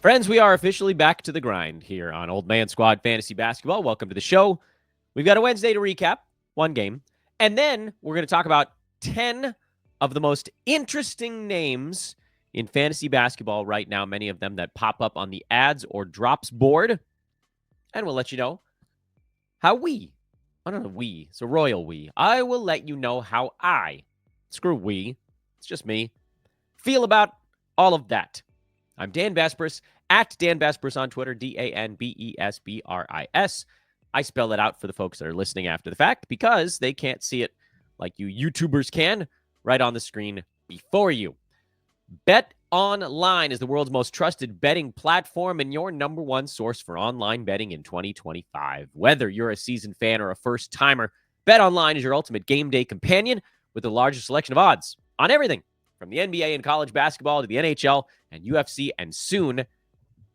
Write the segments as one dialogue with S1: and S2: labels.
S1: Friends, we are officially back to the grind here on Old Man Squad Fantasy Basketball. Welcome to the show. We've got a Wednesday to recap, one game, and then we're going to talk about 10 of the most interesting names in fantasy basketball right now, many of them that pop up on the ads or drops board, and we'll let you know how it's a royal we. I will let you know how screw we, it's just me, feel about all of that. I'm Dan Vespris, at Dan Vespris on Twitter, DanBesbris. I spell it out for the folks that are listening after the fact because they can't see it like you YouTubers can right on the screen before you. Bet Online is the world's most trusted betting platform and your number one source for online betting in 2025. Whether you're a seasoned fan or a first-timer, Bet Online is your ultimate game day companion with the largest selection of odds on everything from the NBA and college basketball to the NHL and UFC and soon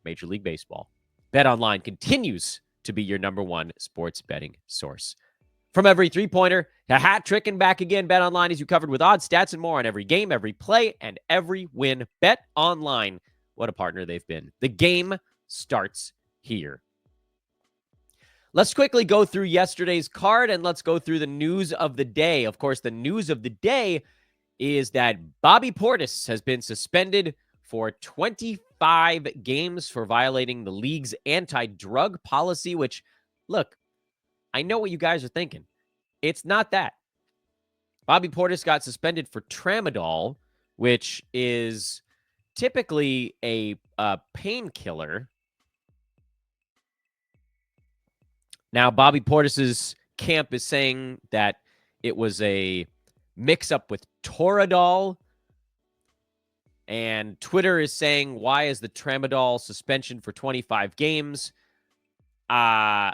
S1: Major League Baseball. Bet Online continues to be your number one sports betting source. From every three-pointer to hat trick and back again, Bet Online is you covered with odds, stats, and more on every game, every play, and every win. Bet Online, what a partner they've been. The game starts here. Let's quickly go through yesterday's card, and let's go through the news of the day. Of course, the news of the day is that Bobby Portis has been suspended for 25 games for violating the league's anti-drug policy, which, look, I know what you guys are thinking. It's not that. Bobby Portis got suspended for tramadol, which is typically a painkiller. Now, Bobby Portis's camp is saying that it was a mix-up with Toradol, and Twitter is saying, why is the tramadol suspension for 25 games? I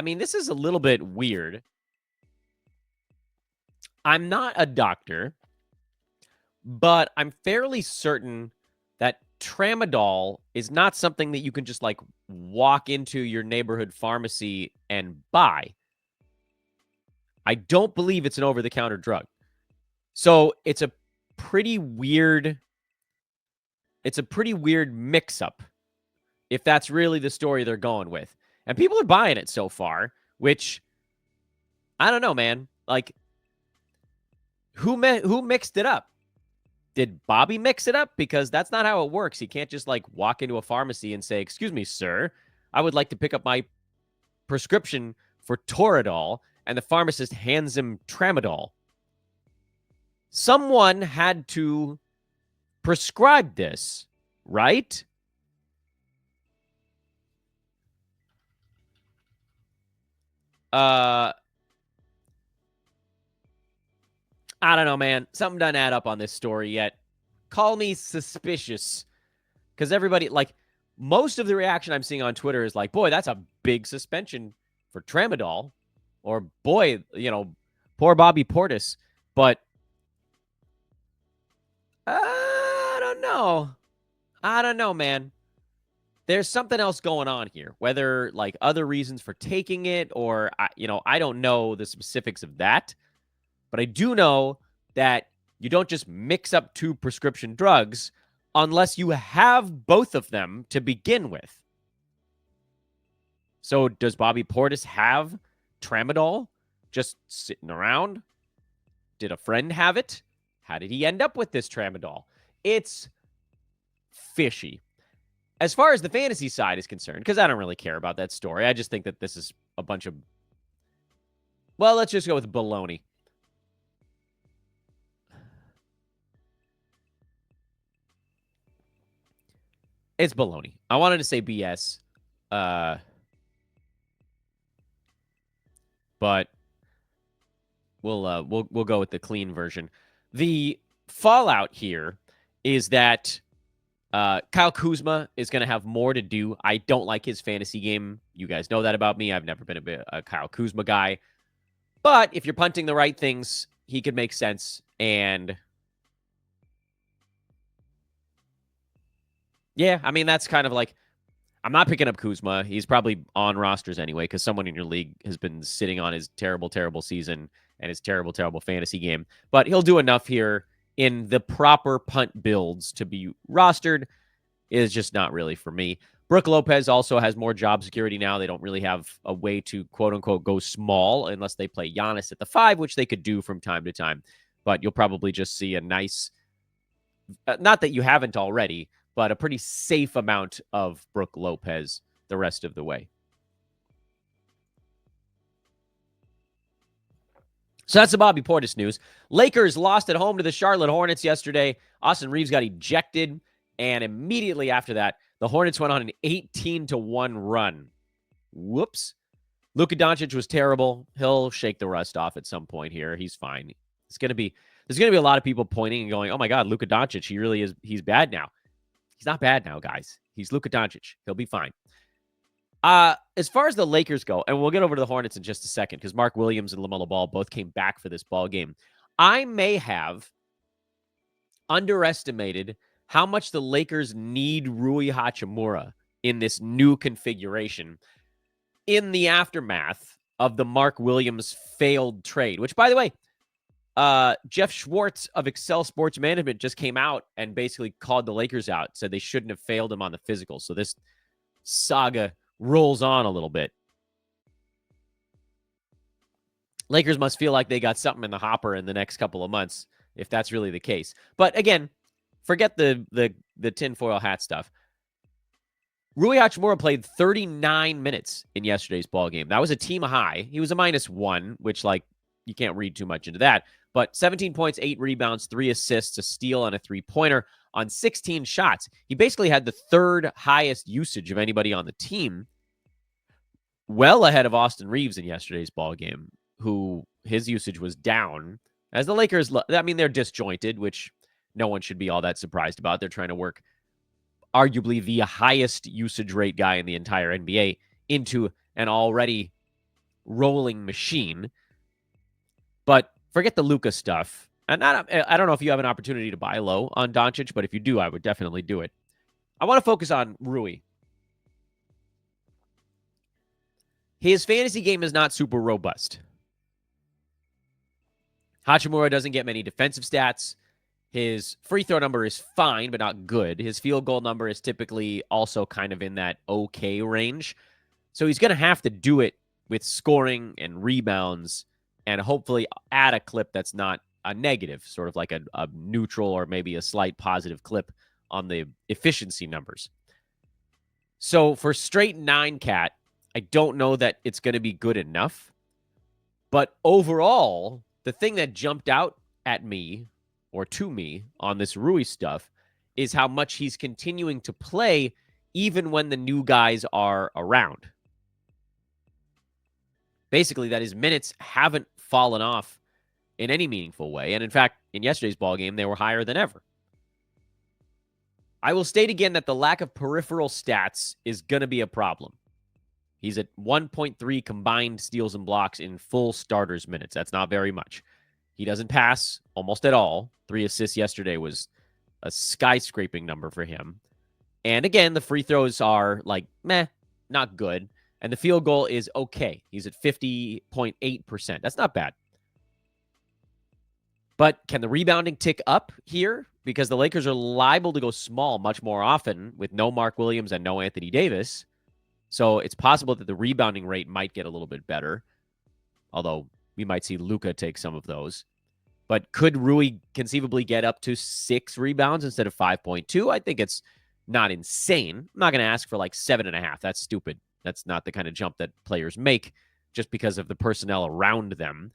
S1: mean, this is a little bit weird. I'm not a doctor, but I'm fairly certain that tramadol is not something that you can just like walk into your neighborhood pharmacy and buy. I don't believe it's an over-the-counter drug. So it's a pretty weird mix-up if that's really the story they're going with. And people are buying it so far, which, I don't know, man. Like, who mixed it up? Did Bobby mix it up? Because that's not how it works. He can't just, like, walk into a pharmacy and say, excuse me, sir, I would like to pick up my prescription for Toradol, and the pharmacist hands him tramadol. Someone had to prescribe this, right? I don't know, man. Something doesn't add up on this story yet. Call me suspicious. Because everybody, like, most of the reaction I'm seeing on Twitter is like, boy, that's a big suspension for tramadol. Or, boy, you know, poor Bobby Portis. But I don't know, man. There's something else going on here, whether like other reasons for taking it or, I don't know the specifics of that. But I do know that you don't just mix up two prescription drugs unless you have both of them to begin with. So does Bobby Portis have tramadol just sitting around? Did a friend have it? How did he end up with this tramadol? It's fishy. As far as the fantasy side is concerned, because I don't really care about that story, I just think that this is a bunch of, well, let's just go with baloney. It's baloney. I wanted to say BS, but we'll go with the clean version. The fallout here is that Kyle Kuzma is going to have more to do. I don't like his fantasy game. You guys know that about me. I've never been a Kyle Kuzma guy. But if you're punting the right things, he could make sense. And yeah, I mean, that's kind of like, I'm not picking up Kuzma. He's probably on rosters anyway because someone in your league has been sitting on his terrible, terrible season and his terrible, terrible fantasy game. But he'll do enough here in the proper punt builds to be rostered. is just not really for me. Brook Lopez also has more job security now. They don't really have a way to, quote unquote, go small unless they play Giannis at the 5, which they could do from time to time. But you'll probably just see a nice, not that you haven't already, but a pretty safe amount of Brook Lopez the rest of the way. So that's the Bobby Portis news. Lakers lost at home to the Charlotte Hornets yesterday. Austin Reeves got ejected, and immediately after that, the Hornets went on an 18-1 run. Whoops. Luka Doncic was terrible. He'll shake the rust off at some point here. He's fine. There's going to be a lot of people pointing and going, "Oh my God, Luka Doncic, he really is. He's bad now." He's not bad now, guys. He's Luka Doncic. He'll be fine. As far as the Lakers go, and we'll get over to the Hornets in just a second because Mark Williams and LaMelo Ball both came back for this ball game. I may have underestimated how much the Lakers need Rui Hachimura in this new configuration in the aftermath of the Mark Williams failed trade, which, by the way, Jeff Schwartz of Excel Sports Management just came out and basically called the Lakers out, said they shouldn't have failed him on the physical. So this saga rolls on a little bit. Lakers must feel like they got something in the hopper in the next couple of months, if that's really the case. But again, forget the tinfoil hat stuff. Rui Hachimura played 39 minutes in yesterday's ball game. That was a team high. He was a -1, which, like, you can't read too much into that. But 17 points, 8 rebounds, 3 assists, a steal, and a three-pointer on 16 shots. He basically had the third highest usage of anybody on the team, well ahead of Austin Reeves in yesterday's ball game, who his usage was down. As the Lakers, I mean, they're disjointed, which no one should be all that surprised about. They're trying to work arguably the highest usage rate guy in the entire NBA into an already rolling machine. But forget the Luka stuff. And I don't know if you have an opportunity to buy low on Doncic, but if you do, I would definitely do it. I want to focus on Rui. His fantasy game is not super robust. Hachimura doesn't get many defensive stats. His free throw number is fine, but not good. His field goal number is typically also kind of in that okay range. So he's going to have to do it with scoring and rebounds and hopefully add a clip that's not a negative, sort of like a neutral or maybe a slight positive clip on the efficiency numbers. So for straight 9 cat, I don't know that it's going to be good enough. But overall, the thing that jumped out at me or to me on this Rui stuff is how much he's continuing to play even when the new guys are around. Basically, that his minutes haven't fallen off in any meaningful way. And in fact, in yesterday's ball game, they were higher than ever. I will state again that the lack of peripheral stats is going to be a problem. He's at 1.3 combined steals and blocks in full starters minutes. That's not very much. He doesn't pass almost at all. 3 assists yesterday was a skyscraping number for him. And again, the free throws are like, meh, not good. And the field goal is okay. He's at 50.8%. That's not bad. But can the rebounding tick up here? Because the Lakers are liable to go small much more often with no Mark Williams and no Anthony Davis. So it's possible that the rebounding rate might get a little bit better. Although we might see Luka take some of those. But could Rui conceivably get up to 6 rebounds instead of 5.2? I think it's not insane. I'm not going to ask for like 7.5. That's stupid. That's not the kind of jump that players make just because of the personnel around them.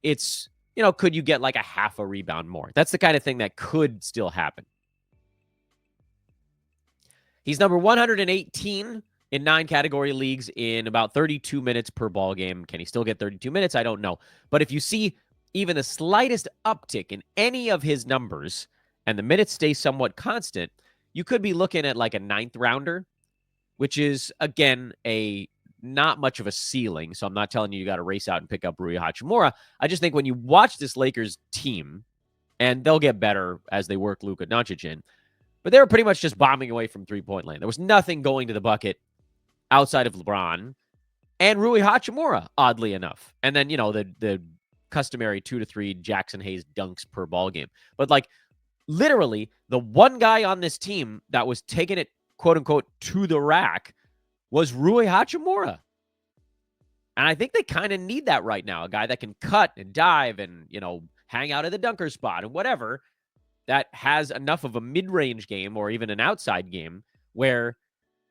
S1: It's, could you get like a half a rebound more? That's the kind of thing that could still happen. He's number 118 in 9 category leagues in about 32 minutes per ball game. Can he still get 32 minutes? I don't know. But if you see even the slightest uptick in any of his numbers and the minutes stay somewhat constant, you could be looking at like a 9th rounder, which is, again, a not much of a ceiling. So I'm not telling you got to race out and pick up Rui Hachimura. I just think when you watch this Lakers team, and they'll get better as they work Luka Doncic in, but they were pretty much just bombing away from three-point land. There was nothing going to the bucket outside of LeBron and Rui Hachimura, oddly enough. And then, the customary 2 to 3 Jaxson Hayes dunks per ball game. But like literally the one guy on this team that was taking it quote unquote, to the rack was Rui Hachimura. And I think they kind of need that right now. A guy that can cut and dive and, hang out at the dunker spot and whatever, that has enough of a mid-range game or even an outside game where,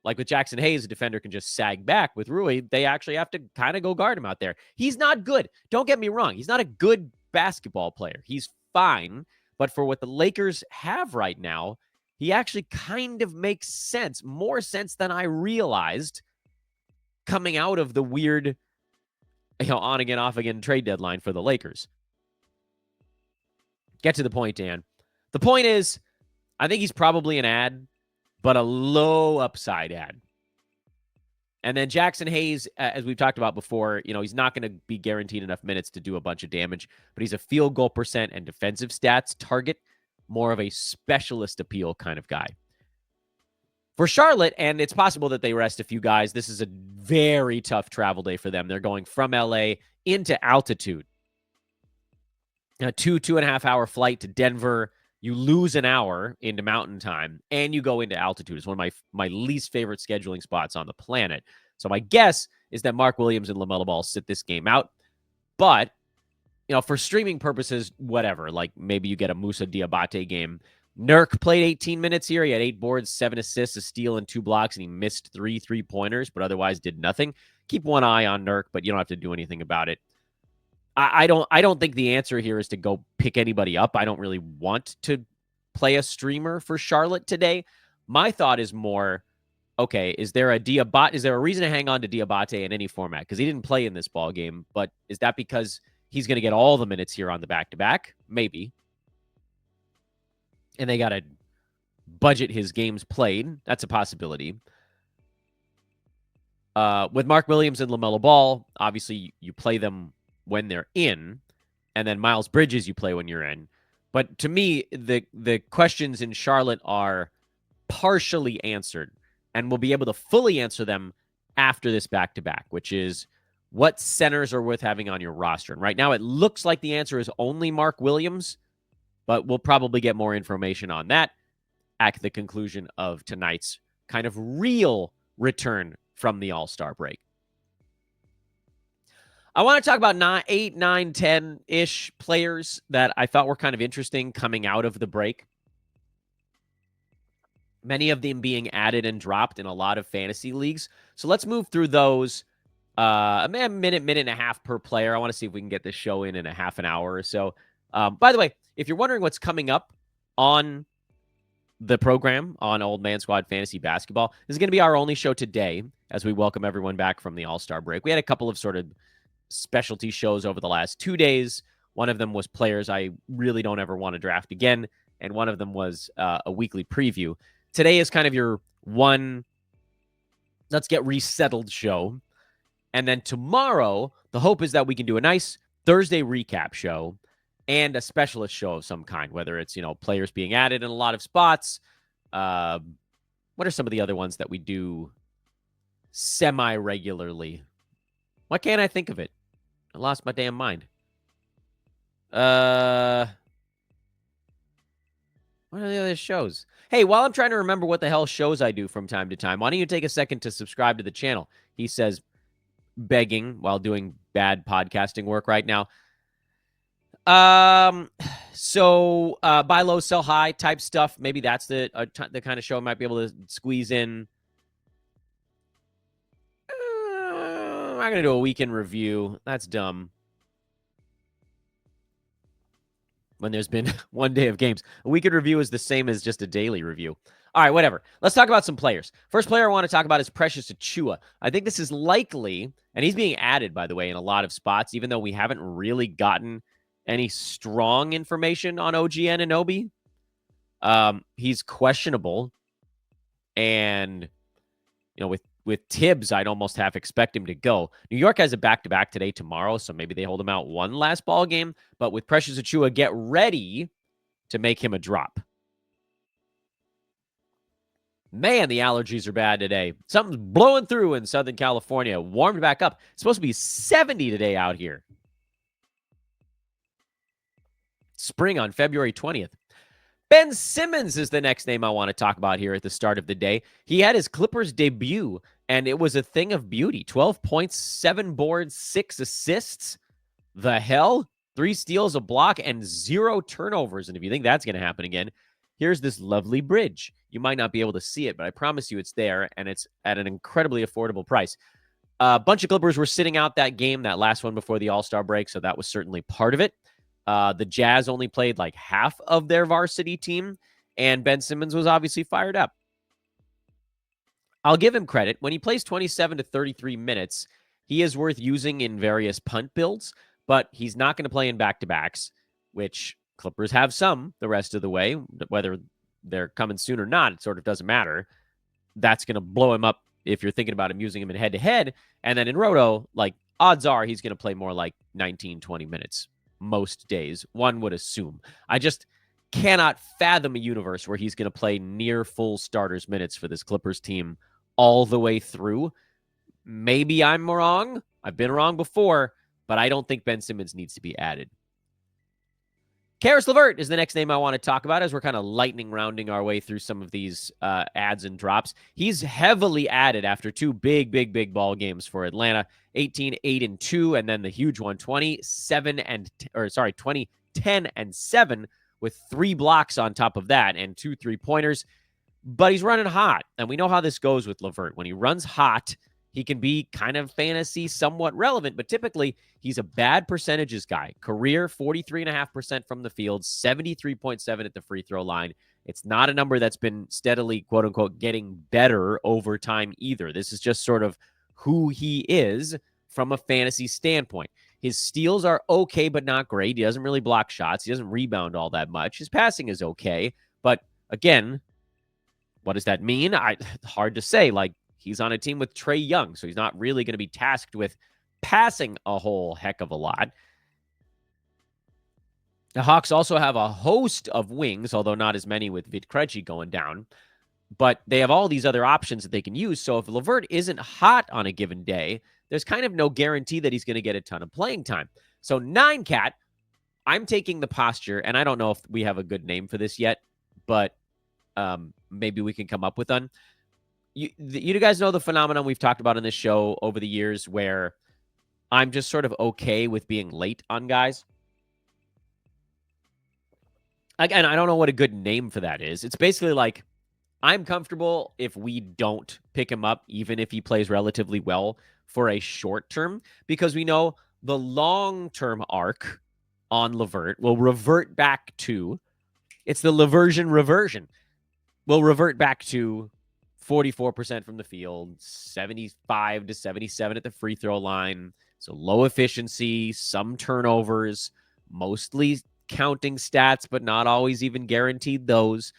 S1: like with Jaxson Hayes, a defender can just sag back. With Rui, they actually have to kind of go guard him out there. He's not good. Don't get me wrong. He's not a good basketball player. He's fine. But for what the Lakers have right now, he actually kind of makes sense, more sense than I realized coming out of the weird, on again, off again trade deadline for the Lakers. Get to the point, Dan. The point is, I think he's probably an ad, but a low upside ad. And then Jaxson Hayes, as we've talked about before, he's not going to be guaranteed enough minutes to do a bunch of damage, but he's a field goal percent and defensive stats target, more of a specialist appeal kind of guy. For Charlotte, and it's possible that they rest a few guys, this is a very tough travel day for them. They're going from LA into altitude. A 2.5 hour flight to Denver. You lose an hour into mountain time, and you go into altitude. It's one of my least favorite scheduling spots on the planet. So my guess is that Mark Williams and LaMelo Ball sit this game out. But, for streaming purposes, whatever. Like maybe you get a Moussa Diabate game. Nurk played 18 minutes here. He had 8 boards, 7 assists, a steal, and 2 blocks, and he missed 3 3-pointers, but otherwise did nothing. Keep one eye on Nurk, but you don't have to do anything about it. I don't think the answer here is to go pick anybody up. I don't really want to play a streamer for Charlotte today. My thought is more, okay, is there a reason to hang on to Diabate in any format? Because he didn't play in this ball game, but is that because he's going to get all the minutes here on the back-to-back? Maybe. And they got to budget his games played. That's a possibility. With Mark Williams and LaMelo Ball, obviously you play them when they're in, and then Miles Bridges you play when you're in. But to me, the questions in Charlotte are partially answered, and we'll be able to fully answer them after this back-to-back, which is what centers are worth having on your roster. And right now it looks like the answer is only Mark Williams, but we'll probably get more information on that at the conclusion of tonight's kind of real return from the All-Star break. I want to talk about 8, 9, 10-ish players that I thought were kind of interesting coming out of the break. Many of them being added and dropped in a lot of fantasy leagues. So let's move through those. A minute and a half per player. I want to see if we can get this show in a half an hour or so. By the way, if you're wondering what's coming up on the program on Old Man Squad Fantasy Basketball, this is going to be our only show today as we welcome everyone back from the All-Star break. We had a couple of sort of specialty shows over the last 2 days. One of them was players I really don't ever want to draft again, and one of them was a weekly preview. Today is kind of your one let's get resettled show. And then tomorrow, the hope is that we can do a nice Thursday recap show and a specialist show of some kind, whether it's, players being added in a lot of spots. What are some of the other ones that we do semi-regularly? Why can't I think of it? I lost my damn mind. What are the other shows? Hey, while I'm trying to remember what the hell shows I do from time to time, why don't you take a second to subscribe to the channel? He says, begging while doing bad podcasting work right now. So buy low, sell high type stuff. Maybe that's the kind of show I might be able to squeeze in. I'm going to do a weekend review. That's dumb. When there's been 1 day of games. A weekend review is the same as just a daily review. All right, whatever. Let's talk about some players. First player I want to talk about is Precious Achiuwa. I think this is likely, and he's being added, by the way, in a lot of spots, even though we haven't really gotten any strong information on OG Anunoby. He's questionable. And, with Tibbs, I'd almost half expect him to go. New York has a back-to-back today, tomorrow, so maybe they hold him out one last ball game. But with Precious Achiuwa, get ready to make him a drop. Man, the allergies are bad today. Something's blowing through in Southern California. Warmed back up. It's supposed to be 70 today out here. Spring on February 20th. Ben Simmons is the next name I want to talk about here at the start of the day. He had his Clippers debut, and it was a thing of beauty. 12 points, 7 boards, 6 assists. The hell? 3 steals, a block, and 0 turnovers. And if you think that's going to happen again, here's this lovely bridge. You might not be able to see it, but I promise you it's there, and it's at an incredibly affordable price. A bunch of Clippers were sitting out that game, that last one before the All-Star break, so that was certainly part of it. The Jazz only played like half of their varsity team, and Ben Simmons was obviously fired up. I'll give him credit. When he plays 27 to 33 minutes, he is worth using in various punt builds, but he's not going to play in back-to-backs, which Clippers have some the rest of the way. Whether they're coming soon or not, it sort of doesn't matter. That's going to blow him up if you're thinking about him using him in head-to-head. And then in Roto, like, odds are he's going to play more like 19, 20 minutes most days, one would assume. I just cannot fathom a universe where he's going to play near full starters minutes for this Clippers team all the way through. Maybe I'm wrong. I've been wrong before, but I don't think Ben Simmons needs to be added. Caris LeVert is the next name I want to talk about as we're kind of lightning rounding our way through some of these adds and drops. He's heavily added after 2 big ball games for Atlanta, 18, 8, and 2, and then the huge one, 20, 10, and 7 with 3 blocks on top of that and 2 3-pointers. But he's running hot, and we know how this goes with LeVert. When he runs hot, he can be kind of fantasy, somewhat relevant, but typically he's a bad percentages guy. Career 43.5% from the field, 73.7 at the free throw line. It's not a number that's been steadily, quote unquote, getting better over time either. This is just sort of who he is from a fantasy standpoint. His steals are okay, but not great. He doesn't really block shots. He doesn't rebound all that much. His passing is okay, but again, what does that mean? Hard to say. Like, he's on a team with Trae Young, so he's not really going to be tasked with passing a whole heck of a lot. The Hawks also have a host of wings, although not as many with Vit Krejci going down. But they have all these other options that they can use. So if LeVert isn't hot on a given day, there's kind of no guarantee that he's going to get a ton of playing time. So 9-cat, I'm taking the posture, and I don't know if we have a good name for this yet, but maybe we can come up with one. You guys know the phenomenon we've talked about in this show over the years where I'm just sort of okay with being late on guys. Again, I don't know what a good name for that is. It's basically like I'm comfortable if we don't pick him up, even if he plays relatively well for a short term, because we know the long-term arc on LeVert will revert back to, it's the LeVersion reversion. Will revert back to 44% from the field, 75 to 77 at the free throw line. So low efficiency, some turnovers, mostly counting stats, but not always even guaranteed those.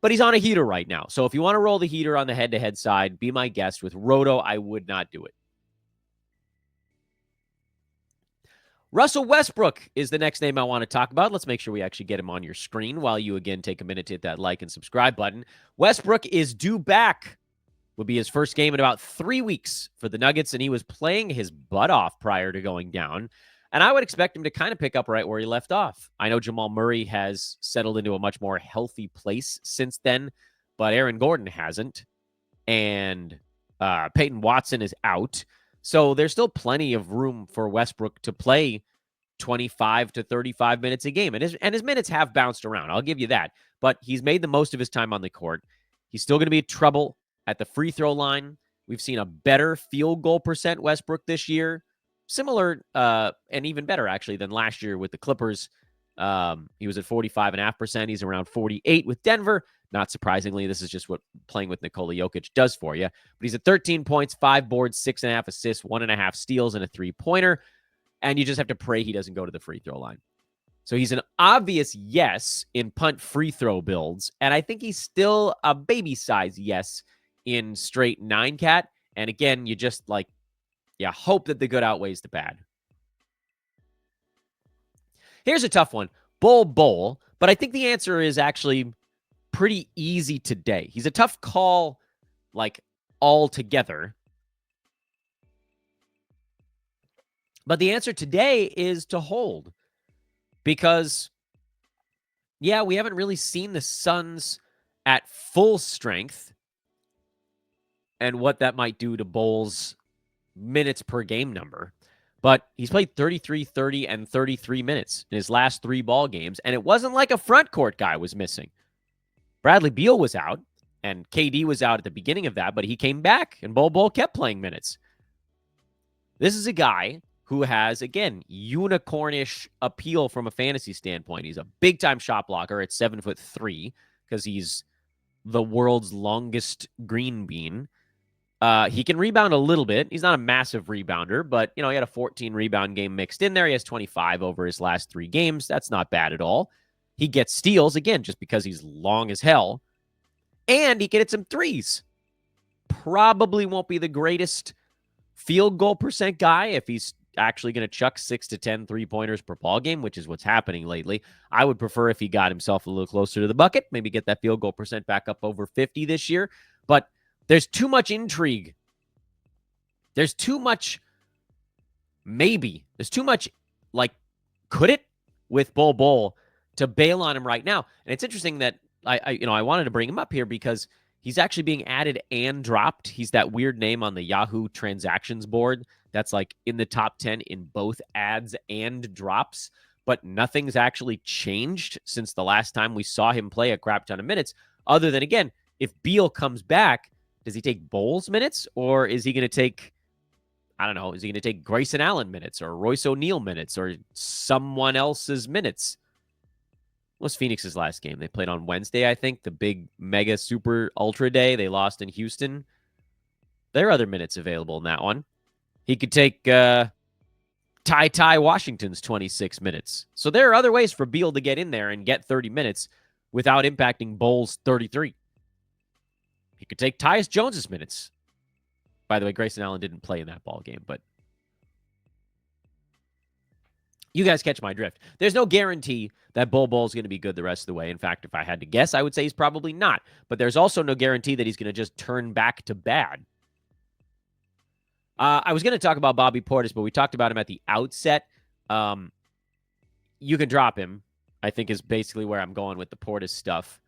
S1: But he's on a heater right now. So if you want to roll the heater on the head-to-head side, be my guest. With Roto, I would not do it. Russell Westbrook is the next name I want to talk about. Let's make sure we actually get him on your screen while you, again, take a minute to hit that like and subscribe button. Westbrook is due back. Will be his first game in about 3 weeks for the Nuggets, and he was playing his butt off prior to going down. And I would expect him to kind of pick up right where he left off. I know Jamal Murray has settled into a much more healthy place since then, but Aaron Gordon hasn't. And Peyton Watson is out. So there's still plenty of room for Westbrook to play 25 to 35 minutes a game. And his minutes have bounced around. I'll give you that. But he's made the most of his time on the court. He's still going to be trouble at the free throw line. We've seen a better field goal percent Westbrook this year. Similar and even better, actually, than last year with the Clippers. He was at 45.5%. He's around 48 with Denver. Not surprisingly, this is just what playing with Nikola Jokic does for you. But he's at 13 points, 5 boards, 6.5 assists, 1.5 steals, and a 3-pointer. And you just have to pray he doesn't go to the free throw line. So he's an obvious yes in punt free throw builds. And I think he's still a baby size yes in straight 9-cat. And again, you just hope that the good outweighs the bad. Here's a tough one. Bol Bol. But I think the answer is actually pretty easy today. He's a tough call, altogether. But the answer today is to hold. Because, yeah, we haven't really seen the Suns at full strength and what that might do to Bol's minutes per game number. But he's played 33, 30, and 33 minutes in his last 3 ball games, and it wasn't like a front court guy was missing. Bradley Beal was out, and KD was out at the beginning of that, but he came back, and Bol Bol kept playing minutes. This is a guy who has, again, unicornish appeal from a fantasy standpoint. He's a big-time shot blocker at 7'3" because he's the world's longest green bean. He can rebound a little bit. He's not a massive rebounder, but, he had a 14 rebound game mixed in there. He has 25 over his last 3 games. That's not bad at all. He gets steals, again, just because he's long as hell. And he can hit some threes. Probably won't be the greatest field goal percent guy if he's actually going to chuck 6 to 10 3-pointers per ball game, which is what's happening lately. I would prefer if he got himself a little closer to the bucket, maybe get that field goal percent back up over 50 this year. But there's too much intrigue. There's too much maybe. There's too much, could it with Bol Bol to bail on him right now. And it's interesting that I wanted to bring him up here because he's actually being added and dropped. He's that weird name on the Yahoo transactions board that's in the top 10 in both adds and drops, but nothing's actually changed since the last time we saw him play a crap ton of minutes, other than, again, if Beal comes back, does he take Bol's minutes, or is he going to take, I don't know, is he going to take Grayson Allen minutes or Royce O'Neal minutes or someone else's minutes? What was Phoenix's last game? They played on Wednesday, I think, the big mega super ultra day. They lost in Houston. There are other minutes available in that one. He could take Ty Washington's 26 minutes. So there are other ways for Beal to get in there and get 30 minutes without impacting Bol's 33. He could take Tyus Jones's minutes. By the way, Grayson Allen didn't play in that ball game, but you guys catch my drift. There's no guarantee that Bol Bol is going to be good the rest of the way. In fact, if I had to guess, I would say he's probably not. But there's also no guarantee that he's going to just turn back to bad. I was going to talk about Bobby Portis, but we talked about him at the outset. You can drop him, I think, is basically where I'm going with the Portis stuff.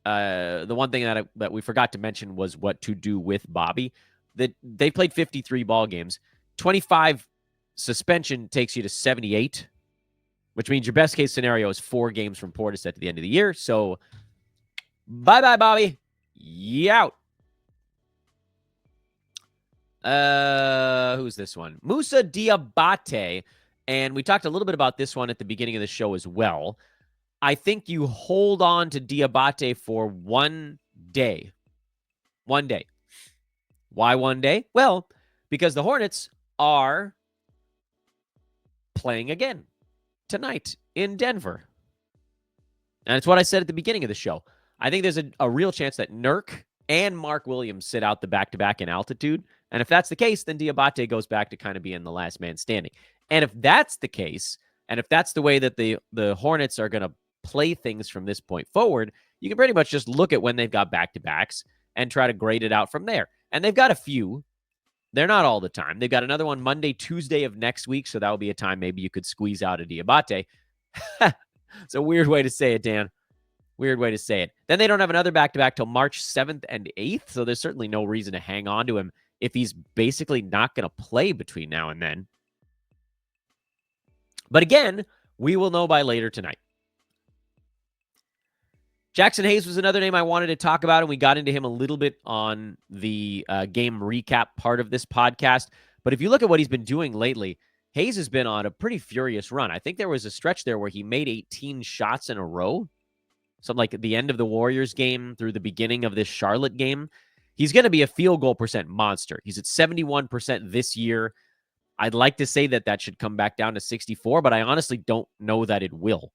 S1: The one thing that we forgot to mention was what to do with Bobby. That they played 53 ball games. 25 suspension takes you to 78, which means your best case scenario is 4 games from Portis at the end of the year. So, bye-bye, Bobby. You out. Who's this one? Moussa Diabate. And we talked a little bit about this one at the beginning of the show as well. I think you hold on to Diabate for 1 day. 1 day. Why 1 day? Well, because the Hornets are playing again tonight in Denver. And it's what I said at the beginning of the show. I think there's a real chance that Nurk and Mark Williams sit out the back-to-back in altitude. And if that's the case, then Diabate goes back to kind of being the last man standing. And if that's the case, and if that's the way that the Hornets are going to play things from this point forward, you can pretty much just look at when they've got back-to-backs and try to grade it out from there. And they've got a few. They're not all the time. They've got another one Monday, Tuesday of next week, so that will be a time maybe you could squeeze out a Diabate. It's a weird way to say it, Dan. Weird way to say it. Then they don't have another back-to-back till March 7th and 8th, so there's certainly no reason to hang on to him if he's basically not going to play between now and then. But again, we will know by later tonight. Jaxson Hayes was another name I wanted to talk about, and we got into him a little bit on the game recap part of this podcast. But if you look at what he's been doing lately, Hayes has been on a pretty furious run. I think there was a stretch there where he made 18 shots in a row. Something like at the end of the Warriors game through the beginning of this Charlotte game. He's going to be a field goal percent monster. He's at 71% this year. I'd like to say that should come back down to 64, but I honestly don't know that it will.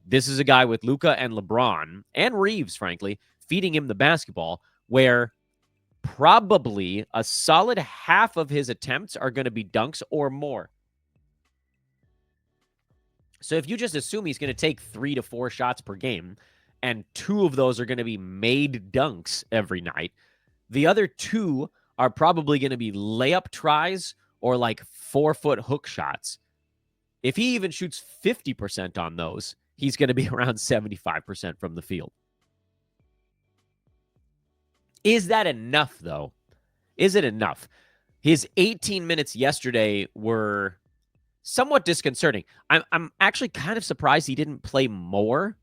S1: This is a guy with Luka and LeBron and Reeves, frankly, feeding him the basketball, where probably a solid half of his attempts are going to be dunks or more. So if you just assume he's going to take 3 to 4 shots per game, and 2 of those are going to be made dunks every night, the other 2 are probably going to be layup tries or 4-foot hook shots. If he even shoots 50% on those, he's going to be around 75% from the field. Is that enough, though? Is it enough? His 18 minutes yesterday were somewhat disconcerting. I'm actually kind of surprised he didn't play more.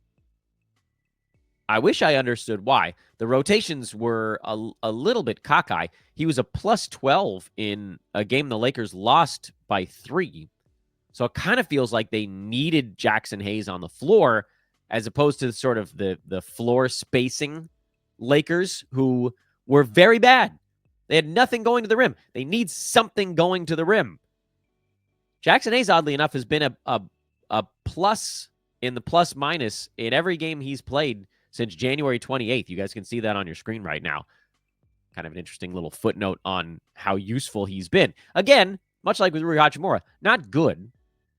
S1: I wish I understood why. The rotations were a little bit cockeye. He was a plus 12 in a game the Lakers lost by 3. So it kind of feels like they needed Jaxson Hayes on the floor as opposed to sort of the floor spacing Lakers, who were very bad. They had nothing going to the rim. They need something going to the rim. Jaxson Hayes, oddly enough, has been a plus in the plus minus in every game he's played since January 28th. You guys can see that on your screen right now. Kind of an interesting little footnote on how useful he's been. Again, much like with Rui Hachimura, not good.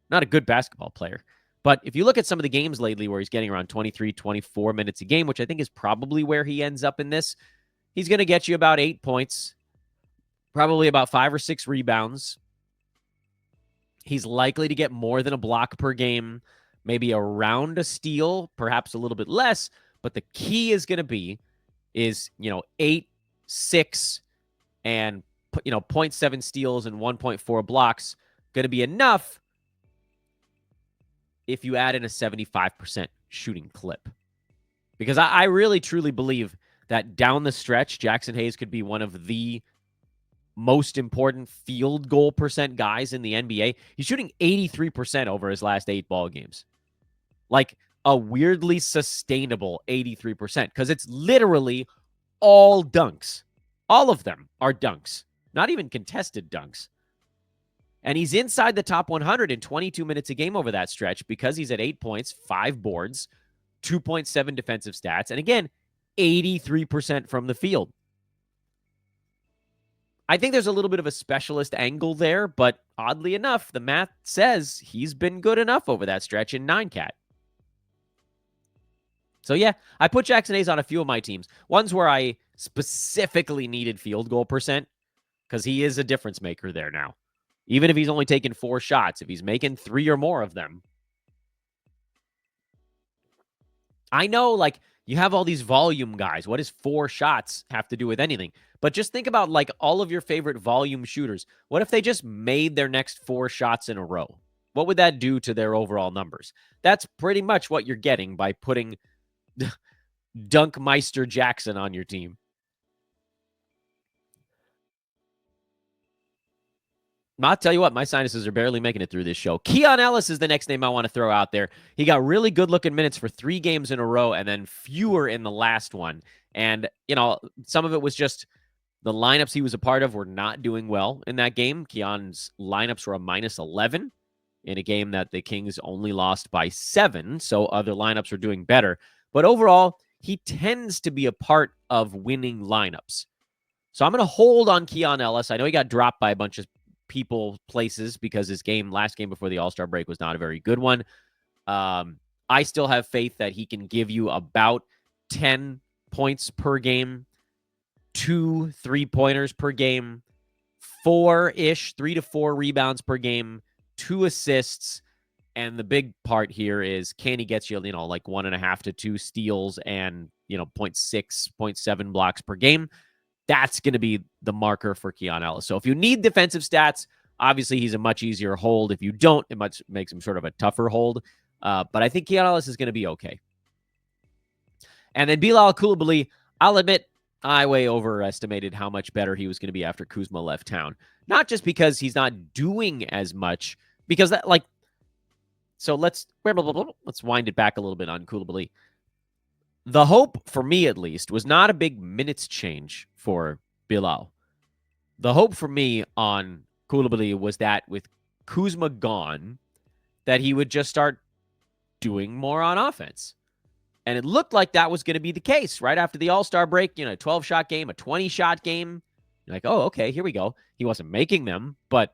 S1: Not a good basketball player. But if you look at some of the games lately where he's getting around 23, 24 minutes a game, which I think is probably where he ends up in this, he's going to get you about 8 points, probably about 5 or 6 rebounds. He's likely to get more than a block per game, maybe around a steal, perhaps a little bit less. But the key is going to be 8, 6, and 0.7 steals and 1.4 blocks going to be enough if you add in a 75% shooting clip. Because I really, truly believe that down the stretch, Jaxson Hayes could be one of the most important field goal percent guys in the NBA. He's shooting 83% over his last 8 ball games. Like a weirdly sustainable 83%, because it's literally all dunks. All of them are dunks, not even contested dunks. And he's inside the top 100 in 22 minutes a game over that stretch because he's at 8 points, 5 boards, 2.7 defensive stats, and again, 83% from the field. I think there's a little bit of a specialist angle there, but oddly enough, the math says he's been good enough over that stretch in 9-cat. So yeah, I put Jaxson Hayes on a few of my teams. Ones where I specifically needed field goal percent, because he is a difference maker there now. Even if he's only taking 4 shots, if he's making 3 or more of them. I know, like, you have all these volume guys. What does 4 shots have to do with anything? But just think about, like, all of your favorite volume shooters. What if they just made their next 4 shots in a row? What would that do to their overall numbers? That's pretty much what you're getting by putting Dunkmeister Jackson on your team. I'll tell you what, my sinuses are barely making it through this show. Keon Ellis is the next name I want to throw out there. He got really good-looking minutes for 3 games in a row and then fewer in the last one. And, some of it was just the lineups he was a part of were not doing well in that game. Keon's lineups were a minus 11 in a game that the Kings only lost by 7, so other lineups were doing better. But overall, he tends to be a part of winning lineups. So I'm going to hold on Keon Ellis. I know he got dropped by a bunch of places because his last game before the All-Star break was not a very good one. I still have faith that he can give you about 10 points per game, 2 3-pointers per game, 4-ish, 3 to 4 rebounds per game, 2 assists. And the big part here is, can he get you, like 1.5 to 2 steals and, 0.6, 0.7 blocks per game? That's going to be the marker for Keon Ellis. So if you need defensive stats, obviously he's a much easier hold. If you don't, it makes him sort of a tougher hold. But I think Keon Ellis is going to be okay. And then Bilal Coulibaly, I'll admit, I way overestimated how much better he was going to be after Kuzma left town. Not just because he's not doing as much, because that, so let's wind it back a little bit on Coulibaly. The hope, for me at least, was not a big minutes change for Bilal. The hope for me on Coulibaly was that with Kuzma gone, that he would just start doing more on offense. And it looked like that was going to be the case right after the All-Star break, a 12-shot game, a 20-shot game. You're like, oh, okay, here we go. He wasn't making them, but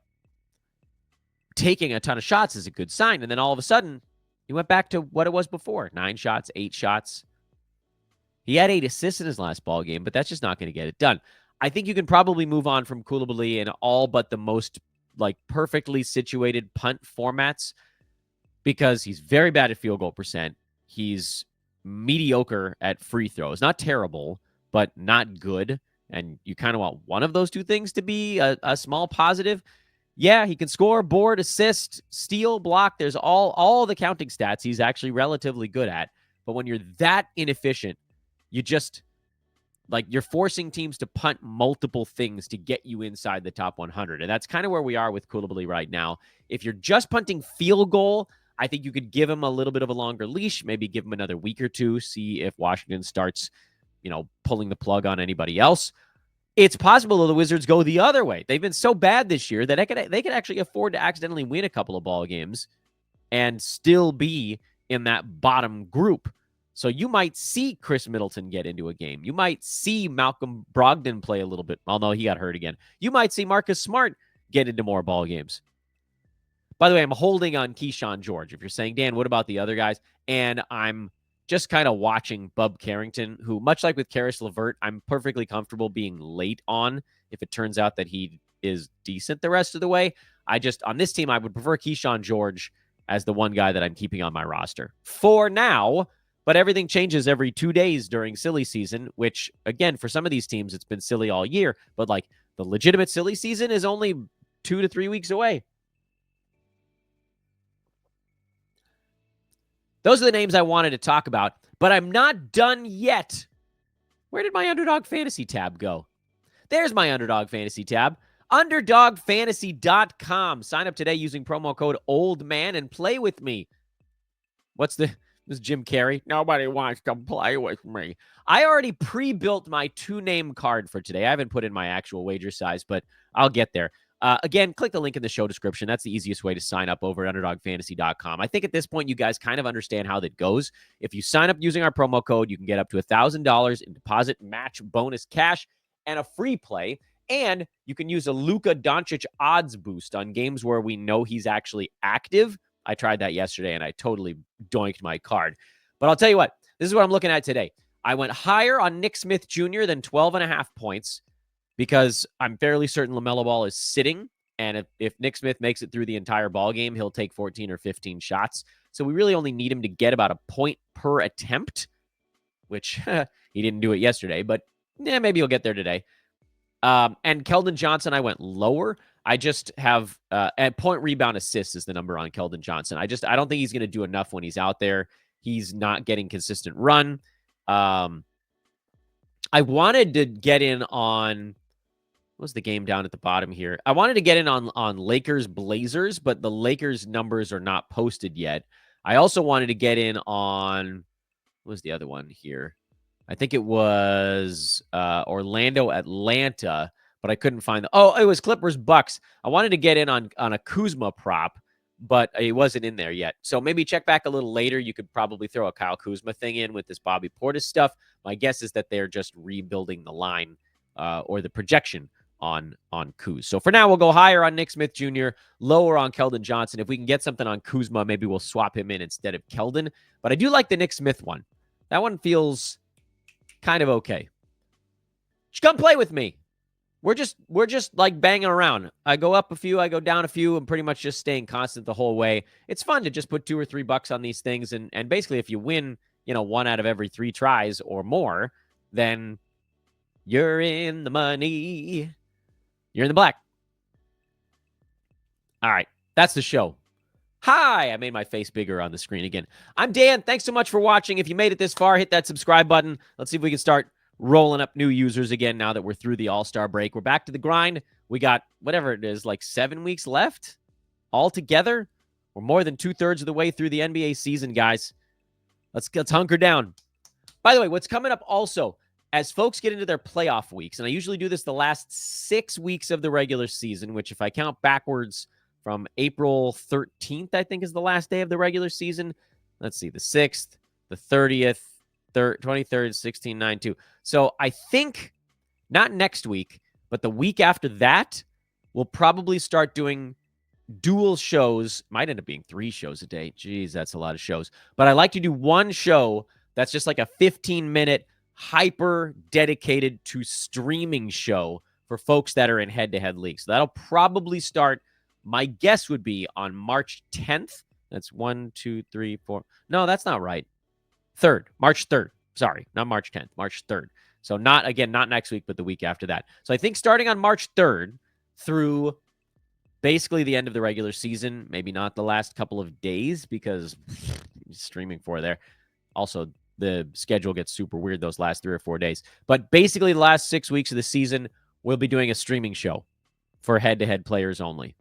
S1: taking a ton of shots is a good sign. And then all of a sudden, he went back to what it was before, 9 shots, 8 shots. He had 8 assists in his last ball game, but that's just not going to get it done. I think you can probably move on from Coulibaly in all but the most perfectly situated punt formats. because he's very bad at field goal percent. He's mediocre at free throws. Not terrible, but not good. And you kind of want one of those two things to be a small positive. Yeah, he can score, board, assist, steal, block. There's all the counting stats he's actually relatively good at. But when you're that inefficient, you just, like, you're forcing teams to punt multiple things to get you inside the top 100. And that's kind of where we are with Coulibaly right now. If you're just punting field goal, I think you could give him a little bit of a longer leash, maybe give him another week or two, see if Washington starts, pulling the plug on anybody else. It's possible that the Wizards go the other way. They've been so bad this year that they could actually afford to accidentally win a couple of ball games and still be in that bottom group. So you might see Chris Middleton get into a game. You might see Malcolm Brogdon play a little bit, although he got hurt again. You might see Marcus Smart get into more ball games. By the way, I'm holding on Keyshawn George. If you're saying, Dan, what about the other guys? And I'm just kind of watching Bub Carrington, who, much like with Caris LeVert, I'm perfectly comfortable being late on if it turns out that he is decent the rest of the way. On this team, I would prefer Keyshawn George as the one guy that I'm keeping on my roster for now. But everything changes every 2 days during silly season, which, again, for some of these teams, it's been silly all year. But, like, the legitimate silly season is only 2 to 3 weeks away. Those are the names I wanted to talk about, but I'm not done yet. Where did my Underdog Fantasy tab go? There's my Underdog Fantasy tab. UnderdogFantasy.com. Sign up today using promo code OLDMAN and play with me. This is Jim Carrey. Nobody wants to play with me. I already pre-built my 2-name card for today. I haven't put in my actual wager size, but I'll get there. Again, click the link in the show description. That's the easiest way to sign up over at UnderdogFantasy.com. I think at this point, you guys kind of understand how that goes. If you sign up using our promo code, you can get up to $1,000 in deposit match bonus cash and a free play. And you can use a Luka Doncic odds boost on games where we know he's actually active. I tried that yesterday, and I totally doinked my card. But I'll tell you what, this is what I'm looking at today. I went higher on Nick Smith Jr. than 12.5 points because I'm fairly certain LaMelo Ball is sitting, and if Nick Smith makes it through the entire ball game, he'll take 14 or 15 shots. So we really only need him to get about a point per attempt, which he didn't do it yesterday, but maybe he'll get there today. And Keldon Johnson, I went lower. I just have at point rebound assist is the number on Keldon Johnson. I don't think he's going to do enough when he's out there. He's not getting consistent run. I wanted to get in on, what's the game down at the bottom here? I wanted to get in on Lakers Blazers, but the Lakers numbers are not posted yet. I also wanted to get in on, what was the other one here? I think it was Orlando Atlanta, but I couldn't find it was Clippers Bucks. I wanted to get in on a Kuzma prop, but it wasn't in there yet. So maybe check back a little later. You could probably throw a Kyle Kuzma thing in with this Bobby Portis stuff. My guess is that they're just rebuilding the line or the projection on Kuz. So for now, we'll go higher on Nick Smith Jr., lower on Keldon Johnson. If we can get something on Kuzma, maybe we'll swap him in instead of Keldon. But I do like the Nick Smith one. That one feels kind of okay. Just come play with me. We're just like banging around. I go up a few, I go down a few, and pretty much just staying constant the whole way. It's fun to just put $2 or $3 on these things, and basically if you win, 1 out of every 3 tries or more, then you're in the money. You're in the black. All right, that's the show. Hi, I made my face bigger on the screen again. I'm Dan. Thanks so much for watching. If you made it this far, hit that subscribe button. Let's see if we can start rolling up new users again now that we're through the All-Star break. We're back to the grind. We got whatever it is, like 7 weeks left altogether. We're more than 2/3 of the way through the NBA season, guys. Let's hunker down. By the way, what's coming up also, as folks get into their playoff weeks, and I usually do this the last 6 weeks of the regular season, which if I count backwards from April 13th, I think is the last day of the regular season. Let's see, the 6th, the 30th, 23rd, 16, 9, 2. So I think not next week, but the week after that, we'll probably start doing dual shows. Might end up being 3 shows a day. Jeez, that's a lot of shows. But I like to do one show that's just like a 15-minute hyper dedicated to streaming show for folks that are in head-to-head leagues. So that'll probably start, my guess would be on March 10th. That's 1, 2, 3, 4. No, that's not right. March 3rd. Sorry, not March 10th, March 3rd. So not next week, but the week after that. So I think starting on March 3rd through basically the end of the regular season, maybe not the last couple of days because streaming for there. Also, the schedule gets super weird those last 3 or 4 days. But basically the last 6 weeks of the season, we'll be doing a streaming show for head-to-head players only.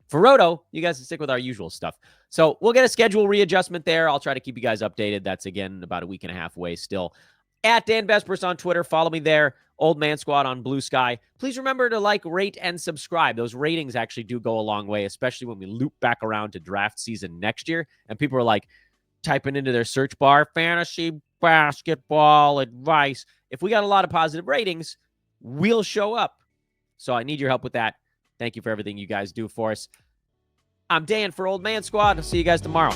S1: For Roto, you guys can stick with our usual stuff. So we'll get a schedule readjustment there. I'll try to keep you guys updated. That's, again, about a week and a half away still. At Dan Vespers on Twitter. Follow me there. Old Man Squad on Blue Sky. Please remember to like, rate, and subscribe. Those ratings actually do go a long way, especially when we loop back around to draft season next year. And people are like typing into their search bar, fantasy basketball advice. If we got a lot of positive ratings, we'll show up. So I need your help with that. Thank you for everything you guys do for us. I'm Dan for Old Man Squad. I'll see you guys tomorrow.